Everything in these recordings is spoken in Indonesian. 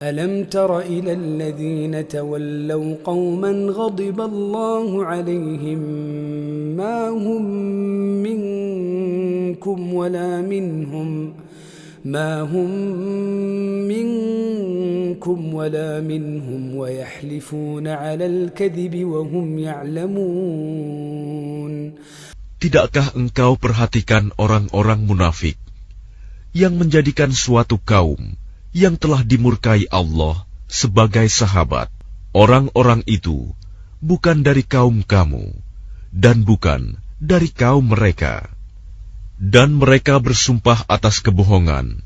ألم تر إلى الذين تولوا قوما غضب الله عليهم ما هم منكم ولا منهم ويحلفون على الكذب وهم يعلمون. Tidakkah engkau perhatikan orang-orang munafik yang menjadikan suatu kaum yang telah dimurkai Allah sebagai sahabat? Orang-orang itu bukan dari kaum kamu dan bukan dari kaum mereka. Dan mereka bersumpah atas kebohongan,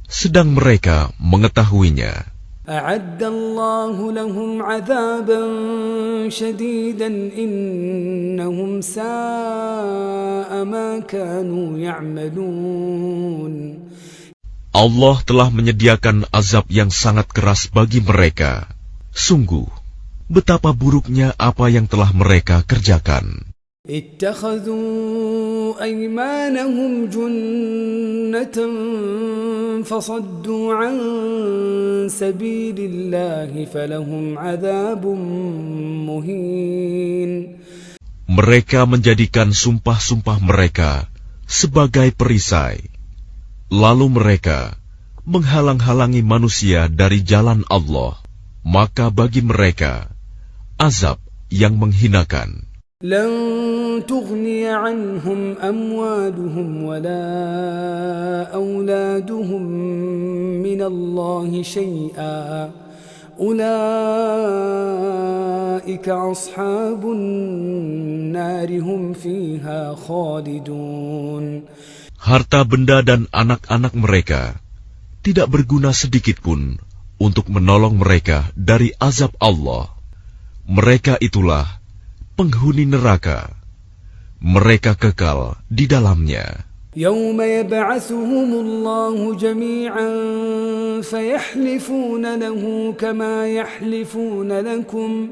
sedang mereka mengetahuinya. أعد الله لهم عذابا شديدا إنهم ساء ما كانوا يعملون. Allah telah menyediakan azab yang sangat keras bagi mereka. Sungguh, betapa buruknya apa yang telah mereka kerjakan. اتخذوا أيمانهم جنة فصدوا عن سبيل الله فلهم عذاب مهين. Mereka menjadikan sumpah-sumpah mereka sebagai perisai, lalu mereka menghalang-halangi manusia dari jalan Allah, maka bagi mereka azab yang menghinakan. لن تغني عنهم أموالهم ولا أولادهم من الله شيئا أولئك أصحاب النار هم فيها خالدون. Harta benda dan anak-anak mereka tidak berguna sedikitpun untuk menolong mereka dari azab Allah. Mereka itulah penghuni neraka, mereka kekal di dalamnya. يوم يبعثهم الله جميعا فيحلفون له كما يحلفون لكم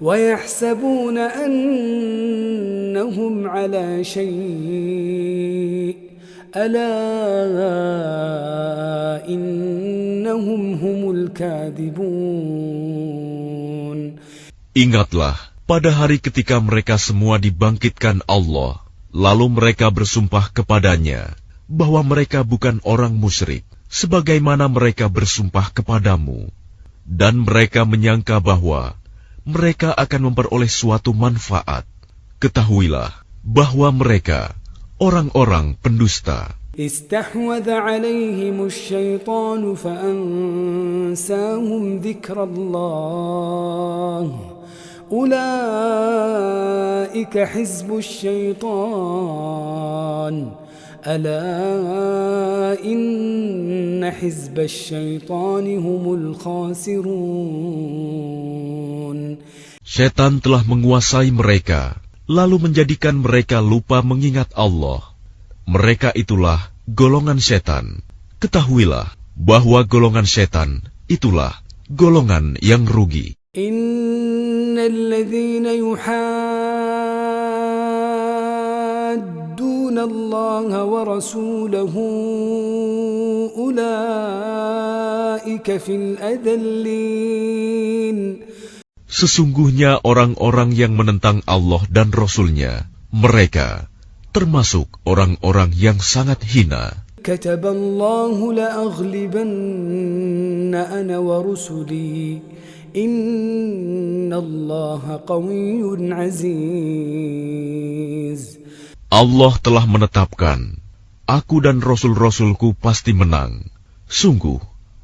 ويحسبون أنهم على شيء ألا إنهم هم الكاذبون. Ingatlah pada hari ketika mereka semua dibangkitkan Allah, lalu mereka bersumpah kepadanya bahwa mereka bukan orang musyrik, sebagaimana mereka bersumpah kepadamu, dan mereka menyangka bahwa mereka akan memperoleh suatu manfaat. Ketahuilah bahwa mereka orang-orang pendusta. استحوذ عليهم الشيطان فأنساهم ذكر الله أولئك حزب الشيطان ألا إن حزب الشيطان هم الخاسرون. Setan telah menguasai mereka, lalu menjadikan mereka lupa mengingat Allah. Mereka itulah golongan setan. Ketahuilah bahwa golongan setan itulah golongan yang rugi. إن الذين يحادون الله ورسوله أولئك في الأذلين. Sesungguhnya orang-orang yang menentang Allah dan Rasul-Nya, mereka termasuk orang-orang yang sangat hina. كتب الله لأغلبن أنا ورسلي إن الله قوي عزيز. Allah telah menetapkan, aku dan Rasul-Rasulku pasti menang. Sungguh,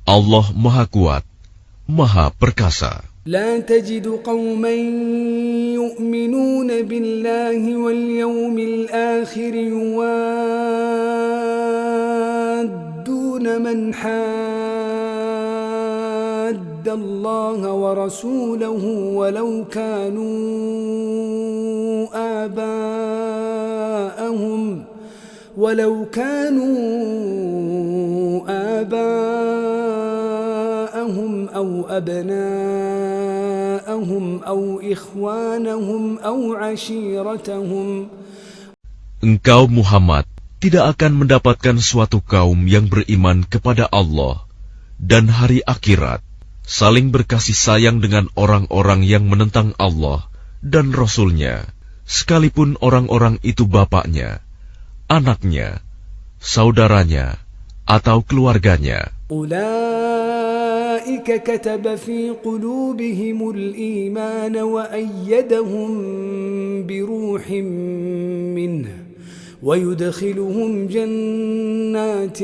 Allah Maha Kuat, Maha Perkasa. لا تجد قوما يؤمنون بالله واليوم الآخر يوادون من حاد الله ورسوله ولو كانوا آباءهم أو أبناءهم أو إخوانهم أو عشيرتهم. Engkau Muhammad tidak akan mendapatkan suatu kaum yang beriman kepada Allah dan hari akhirat, saling berkasih sayang dengan orang-orang yang menentang Allah dan Rasul-Nya, sekalipun orang-orang itu bapaknya, anaknya, saudaranya, atau keluarganya. Ulaika kataba fi qulubihimul iman wa ayyadahum biruhim minhu ويدخلهم جنات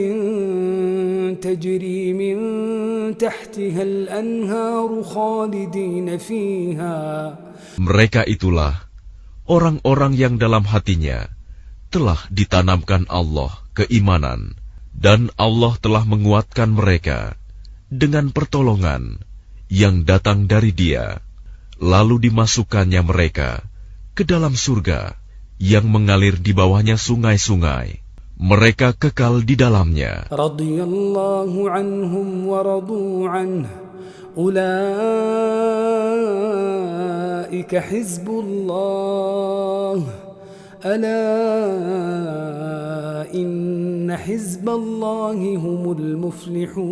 تجري من تحتها الأنهار خالدين فيها. Mereka itulah orang-orang yang dalam hatinya telah ditanamkan Allah keimanan, dan Allah telah menguatkan mereka dengan pertolongan yang datang dari Dia, lalu dimasukkannya mereka ke dalam surga yang mengalir di bawahnya sungai-sungai. Mereka kekal di dalamnya. Radiyallahu anhum wa radu anhu. Ulaika hizbullah. Ala inna hizballahi humul muflihun.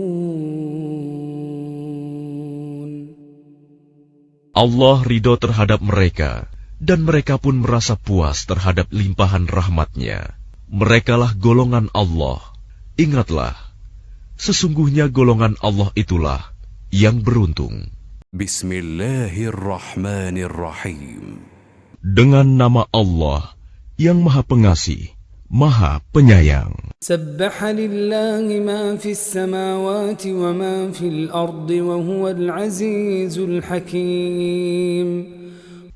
Allah ridho terhadap mereka, dan mereka pun merasa puas terhadap limpahan rahmat-Nya. Merekalah golongan Allah. Ingatlah, sesungguhnya golongan Allah itulah yang beruntung. Bismillahirrahmanirrahim. Dengan nama Allah yang Maha Pengasih, Maha Penyayang. Sabbaha lillahi ma fis samawati wa ma fil ardi wa huwal azizul hakim.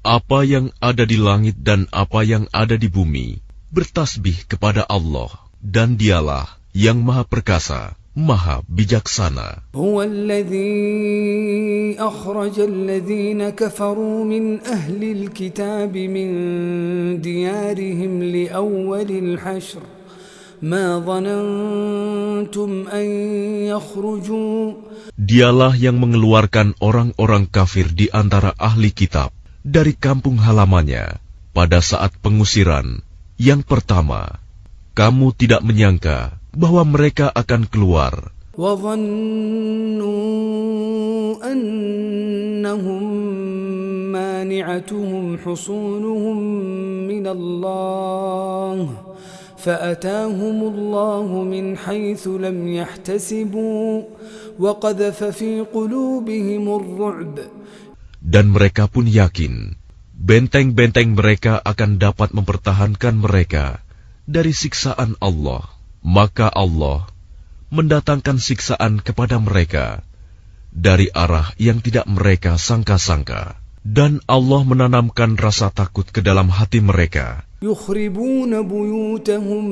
Apa yang ada di langit dan apa yang ada di bumi bertasbih kepada Allah, dan Dialah yang Maha Perkasa, Maha Bijaksana. Huwa alladhi akhraja alladhina kafaru min ahli alkitab min diyarihim li awwalil hashr ma dhanantum an yakhruju. Dialah yang mengeluarkan orang-orang kafir di antara ahli kitab dari kampung halamannya pada saat pengusiran yang pertama. Kamu tidak menyangka bahwa mereka akan keluar. وَظَنُّوا أَنَّهُمْ مَانِعَتُهُمْ حُصُونُهُمْ مِنَ اللَّهِ فَأَتَاهُمُ اللَّهُ مِنْ حَيْثُ لَمْ يَحْتَسِبُوا وَقَذَفَ فِي قُلُوبِهِمُ الرُّعْبَ. Dan mereka pun yakin benteng-benteng mereka akan dapat mempertahankan mereka dari siksaan Allah. Maka Allah mendatangkan siksaan kepada mereka dari arah yang tidak mereka sangka-sangka. Dan Allah menanamkan rasa takut ke dalam hati mereka. يُخْرِبُونَ بُيُوتَهُمْ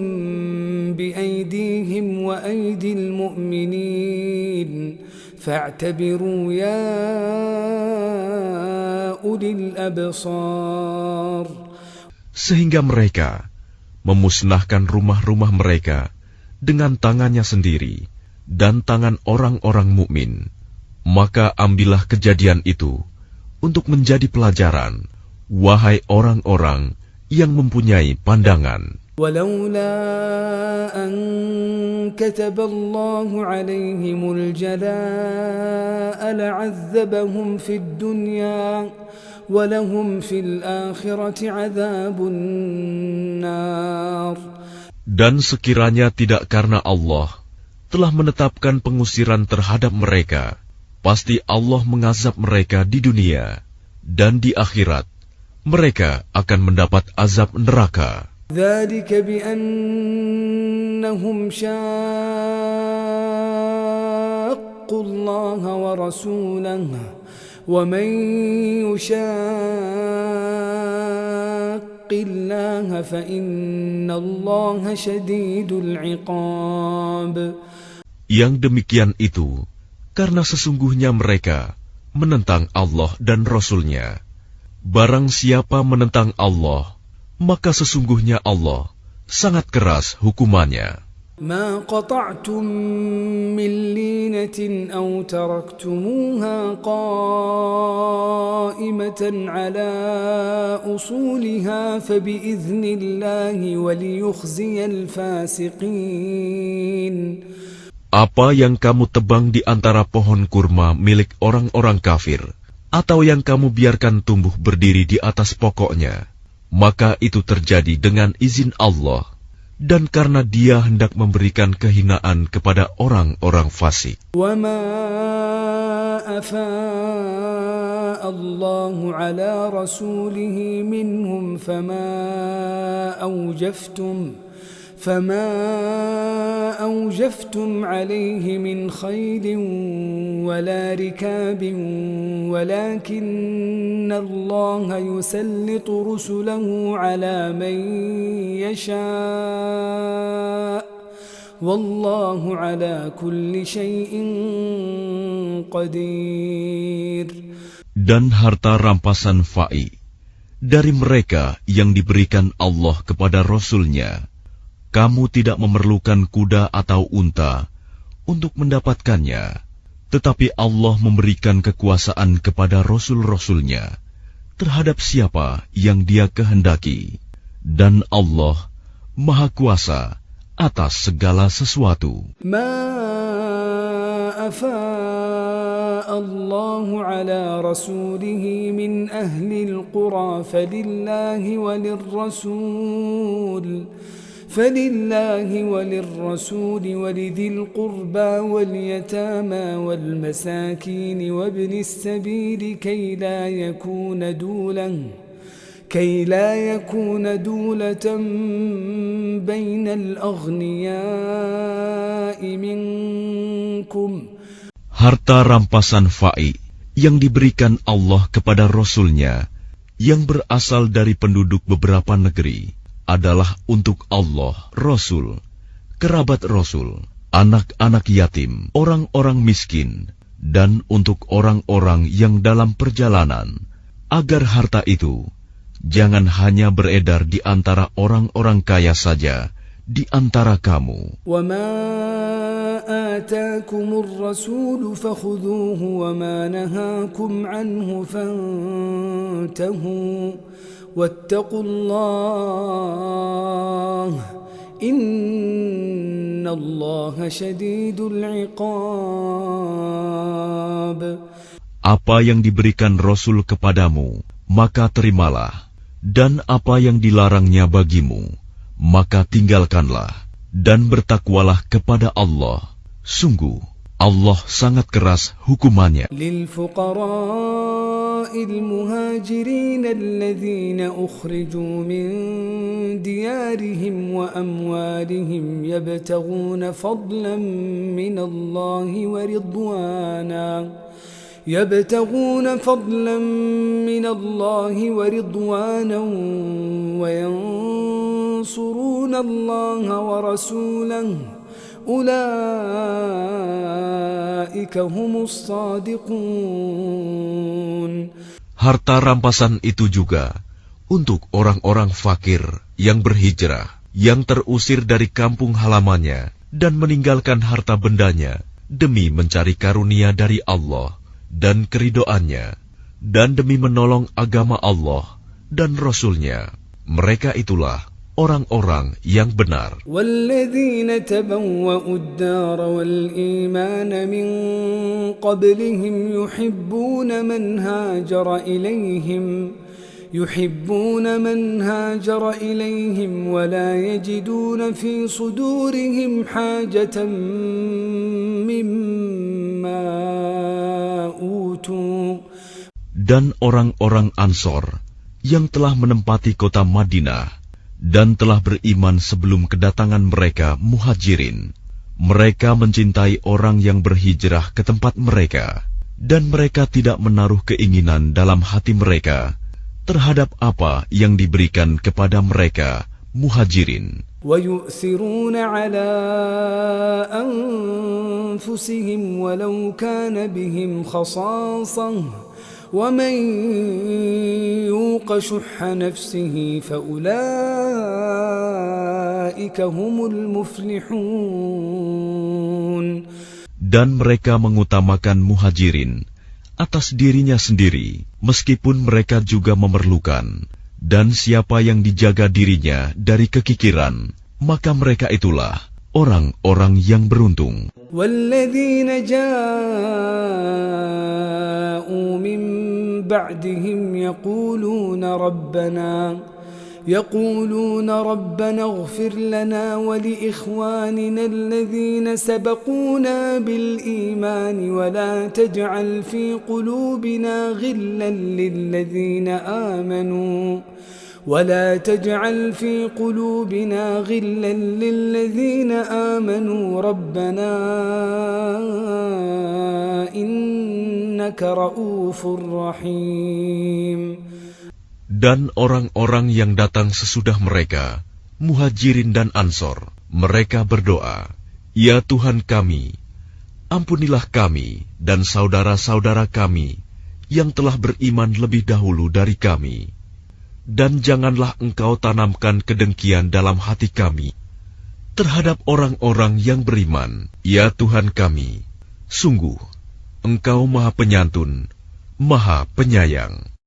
بِأَيْدِيهِمْ وَأَيْدِي الْمُؤْمِنِينَ فَاعْتَبِرُوا يَا أُولِي الْأَبْصَارِ. Sehingga mereka memusnahkan rumah-rumah mereka dengan tangannya sendiri dan tangan orang-orang mukmin. Maka ambillah kejadian itu untuk menjadi pelajaran, wahai orang-orang yang mempunyai pandangan. ولولا أن كتب الله عليهم الجلاء لعذبهم في الدنيا ولهم في الآخرة عذاب النار. Dan sekiranya tidak karena Allah telah menetapkan pengusiran terhadap mereka, pasti Allah mengazab mereka di dunia, dan di akhirat mereka akan mendapat azab neraka. ذلك بأنهم شاقوا الله ورسوله ومن يشاق الله فإن الله شديد العقاب. Yang demikian itu karena sesungguhnya mereka menentang Allah dan Rasul-Nya. Barang siapa menentang Allah, maka sesungguhnya Allah sangat keras hukumannya. ما قطعتم من لينة أو تركتموها قائمة على أصولها فبإذن الله وليخزي الفاسقين. Apa yang kamu tebang di antara pohon kurma milik orang-orang kafir, atau yang kamu biarkan tumbuh berdiri di atas pokoknya, maka itu terjadi dengan izin Allah, dan karena Dia hendak memberikan kehinaan kepada orang-orang fasik. وَمَا أَفَاءَ اللَّهُ عَلَى رَسُولِهِ مِنْهُمْ فما أوجفتم عليه من خيل ولا ركاب ولكن الله يسلط رسله على من يشاء والله على كل شيء قدير. Dan harta rampasan fa'i dari mereka yang diberikan Allah kepada Rasul-Nya, kamu tidak memerlukan kuda atau unta untuk mendapatkannya, tetapi Allah memberikan kekuasaan kepada Rasul-Rasul-Nya terhadap siapa yang Dia kehendaki, dan Allah Maha Kuasa atas segala sesuatu. أفاء الله على رسوله من أهل القرى فلله وللرسول ولذي القربى واليتامى والمساكين وابن السبيل كي لا يكون دولة بين الأغنياء منكم. Harta rampasan fa'i yang diberikan Allah kepada Rasul-Nya yang berasal dari penduduk beberapa negeri adalah untuk Allah, Rasul, kerabat Rasul, anak-anak yatim, orang-orang miskin, dan untuk orang-orang yang dalam perjalanan, agar harta itu jangan hanya beredar di antara orang-orang kaya saja di antara kamu. وَمَا آتَاكُمُ الرَّسُولُ فَخُذُوهُ وَمَا نَهَاكُمْ عَنْهُ فَانْتَهُوا وَاتَّقُوا اللَّهَ إِنَّ اللَّهَ شَدِيدُ الْعِقَابِ. Apa yang diberikan Rasul kepadamu, maka terimalah, dan apa yang dilarangnya bagimu, maka tinggalkanlah, dan bertakwalah kepada Allah. Sungguh, Allah sangat keras hukumannya. للفقراء المهاجرين الذين أخرجوا من ديارهم وأموالهم يبتغون فضلا من الله ورضوانا وينصرون الله ورسوله أولئك هم الصادقون. Harta rampasan itu juga untuk orang-orang fakir yang berhijrah, yang terusir dari kampung halamannya dan meninggalkan harta bendanya demi mencari karunia dari Allah dan keridoannya, dan demi menolong agama Allah dan Rasul-Nya. Mereka itulah orang-orang yang benar. وَالَّذِينَ تَبَوَّأُوا الدَّارَ وَالْإِيمَانَ مِنْ قَبْلِهِمْ يحبون من هاجر إليهم ولا يجدون في صدورهم حاجة مما أوتوا. Dan orang-orang Ansor yang telah menempati kota Madinah dan telah beriman sebelum kedatangan mereka Muhajirin, mereka mencintai orang yang berhijrah ke tempat mereka, dan mereka tidak menaruh keinginan dalam hati mereka terhadap apa yang diberikan kepada mereka Muhajirin. وَيُؤْثِرُونَ عَلَىٰ أَنفُسِهِمْ وَلَوْ كَانَ بِهِمْ خَصَاصَةٌ وَمَنْ يُوقَ شُحَّ نَفْسِهِ فَأُولَٰئِكَ هُمُ الْمُفْلِحُونَ. Dan mereka mengutamakan Muhajirin atas dirinya sendiri, meskipun mereka juga memerlukan. Dan siapa yang dijaga dirinya dari kekikiran, maka mereka itulah orang-orang yang beruntung. والذين جاءوا من بعدهم يقولون ربنا اغفر لنا ولإخواننا الذين سبقونا بالإيمان ولا تجعل في قلوبنا غلا للذين آمنوا ربنا إنك رؤوف رحيم. Dan orang-orang yang datang sesudah mereka, Muhajirin dan Ansor, mereka berdoa, "Ya Tuhan kami, ampunilah kami dan saudara-saudara kami yang telah beriman lebih dahulu dari kami. Dan janganlah Engkau tanamkan kedengkian dalam hati kami terhadap orang-orang yang beriman. Ya Tuhan kami, sungguh Engkau Maha Penyantun, Maha Penyayang."